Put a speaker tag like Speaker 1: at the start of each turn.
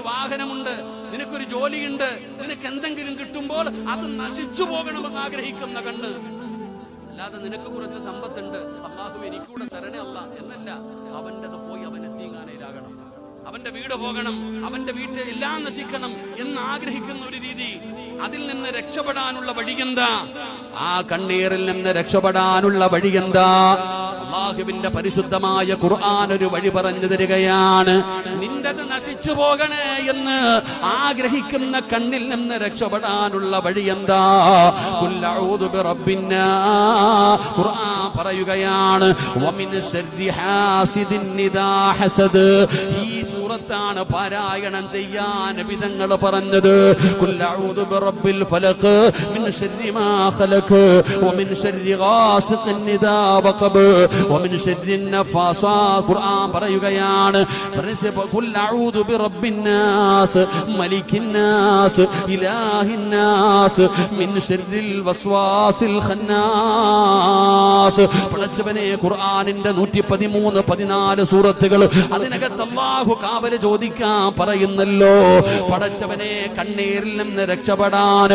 Speaker 1: വാഹനമുണ്ട്, നിനക്കൊരു ജോലിയുണ്ട്, നിനക്ക് എന്തെങ്കിലും കിട്ടുമ്പോൾ അത് നശിച്ചു പോകണമെന്ന് ആഗ്രഹിക്കുന്ന കണ്ണ്. അല്ലാതെ നിനക്ക് കുറച്ച് സമ്പത്തുണ്ട്, അള്ളാഹു എനിക്കൂടെ തരണേ അല്ല എന്നല്ല. അവൻ്റെത് പോയി അവൻ എത്തിങ്ങാനയിലാകണം, അവന്റെ വീട് പോകണം, അവന്റെ വീട്ടിൽ എല്ലാം നശിക്കണം എന്ന് ആഗ്രഹിക്കുന്ന ഒരു രീതി. അതിൽ നിന്ന് രക്ഷപ്പെടാനുള്ള വഴിയെന്താ? ആ കണ്ണീരിൽ നിന്ന് രക്ഷപ്പെടാനുള്ള വഴിയെന്താ? അല്ലാഹുവിന്റെ പരിശുദ്ധമായ ഖുർആൻ ഒരു വഴി പറഞ്ഞു തരികയാണ്. നിന്റത് നശിച്ചു പോകണേ എന്ന് ആഗ്രഹിക്കുന്ന കണ്ണിൽ നിന്ന് രക്ഷപ്പെടാനുള്ള വഴിയെന്താ? ഖുൽ അഊദു ബിറബ്ബിന്നാസ്. ഖുർആൻ പറയുകയാണ്, വമിൻ ശർരി ഹാസിദിൻ ഇദാ ഹസദ്. ഈ സൂറത്താണ് പാരായണം ചെയ്യാൻ നബിതങ്ങൾ പറഞ്ഞത്. ഖുൽ അഊദു ബിറബ്ബിൽ ഫലഖ് മിൻ ശർരി മാ ഖലഖ് വമിൻ ശർരി ഗാസിഖിൻ ഇദാ വഖബ് വമിൻ ശർരി നഫാസാത്ത്. ഖുർആൻ പറയുകയാണ്, ഖുൽ അഊദു ബിറബ്ബിന്നാസ് മലിക്കിന്നാസ് ഇലാഹിന്നാസ് മിൻ ശർരിൽ വസ്വാസിൽ ഖന്നാസ്. പടച്ചവനെ, ഖുർആനിന്റെ 113, 14 സൂറത്തുകൾ, അതിനകത്ത് അല്ലാഹു കാവല് ചോദിക്കാൻ പറയുന്നല്ലോ. പടച്ചവനെ, കണ്ണീരിൽ നിന്ന് രക്ഷപ്പെടാൻ